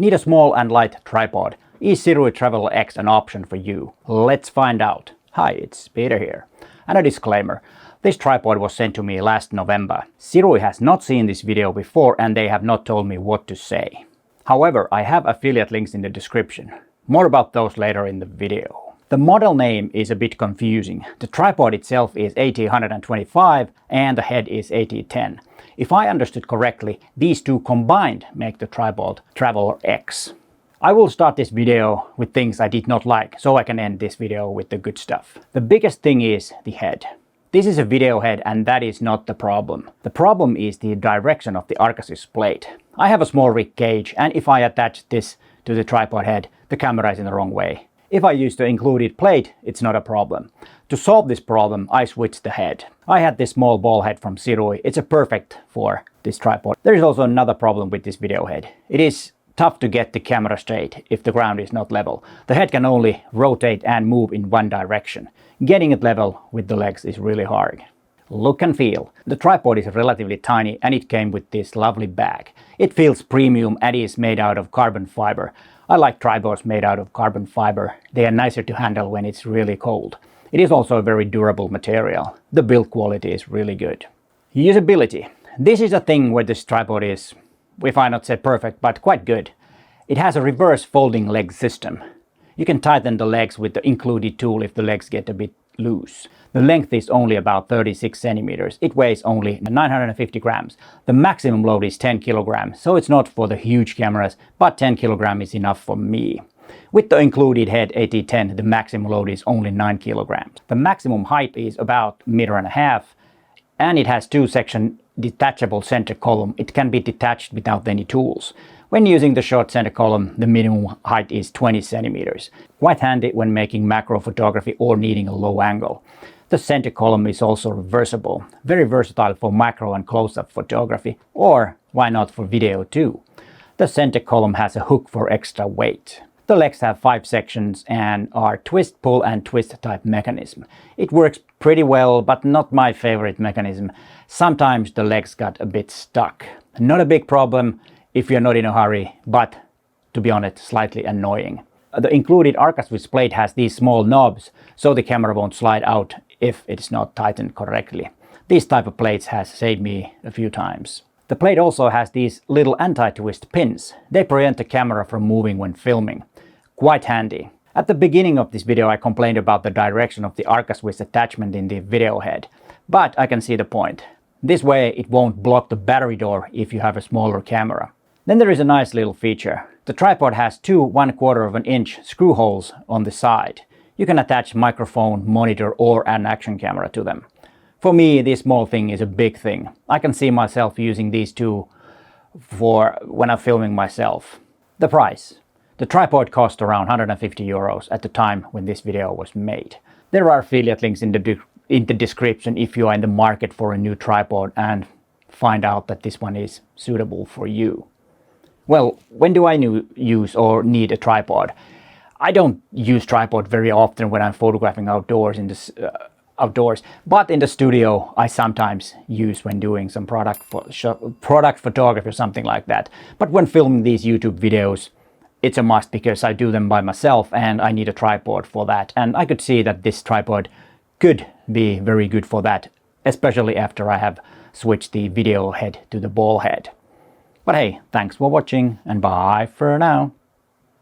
Need a small and light tripod? Is Sirui Traveler X an option for you? Let's find out. Hi, it's Peter here. And a disclaimer. This tripod was sent to me last November. Sirui has not seen this video before and they have not told me what to say. However, I have affiliate links in the description. More about those later in the video. The model name is a bit confusing. The tripod itself is AT125 and the head is AT10. If I understood correctly, these two combined make the tripod Traveler X. I will start this video with things I did not like, so I can end this video with the good stuff. The biggest thing is the head. This is a video head and that is not the problem. The problem is the direction of the Arcasys plate. I have a small rig cage and if I attach this to the tripod head, the camera is in the wrong way. If I use the included plate, it's not a problem. To solve this problem, I switched the head. I had this small ball head from Sirui. It's a perfect for this tripod. There is also another problem with this video head. It is tough to get the camera straight if the ground is not level. The head can only rotate and move in one direction. Getting it level with the legs is really hard. Look and feel. The tripod is relatively tiny and it came with this lovely bag. It feels premium and is made out of carbon fiber. I like tripods made out of carbon fiber. They are nicer to handle when it's really cold. It is also a very durable material. The build quality is really good. Usability. This is a thing where this tripod is, if I not say perfect, but quite good. It has a reverse folding leg system. You can tighten the legs with the included tool if the legs get a bit loose. The length is only about 36 centimeters. It weighs only 950 grams. The maximum load is 10 kilograms, so it's not for the huge cameras, but 10 kilograms is enough for me. With the included head AT10, the maximum load is only 9 kilograms. The maximum height is about 1.5 meters, and it has two-section detachable center column. It can be detached without any tools. When using the short center column, the minimum height is 20 centimeters. Quite handy when making macro photography or needing a low angle. The center column is also reversible. Very versatile for macro and close-up photography, or why not for video too. The center column has a hook for extra weight. The legs have 5 sections and are twist, pull and twist type mechanism. It works pretty well, but not my favorite mechanism. Sometimes the legs got a bit stuck. Not a big problem if you're not in a hurry, but to be honest, slightly annoying. The included Arcasys plate has these small knobs, so the camera won't slide out if it's not tightened correctly. These type of plates has saved me a few times. The plate also has these little anti-twist pins. They prevent the camera from moving when filming. Quite handy. At the beginning of this video I complained about the direction of the Arcasys attachment in the video head, but I can see the point. This way it won't block the battery door if you have a smaller camera. Then there is a nice little feature. The tripod has two 1/4 inch screw holes on the side. You can attach microphone, monitor or an action camera to them. For me, this small thing is a big thing. I can see myself using these two for when I'm filming myself. The price. The tripod cost around 150 euros at the time when this video was made. There are affiliate links in the description if you are in the market for a new tripod and find out that this one is suitable for you. Well, when do I use or need a tripod? I don't use tripod very often when I'm photographing outdoors, but in the studio I sometimes use when doing some product photography or something like that. But when filming these YouTube videos, it's a must because I do them by myself and I need a tripod for that. And I could see that this tripod could be very good for that, especially after I have switched the video head to the ball head. But hey, thanks for watching and bye for now.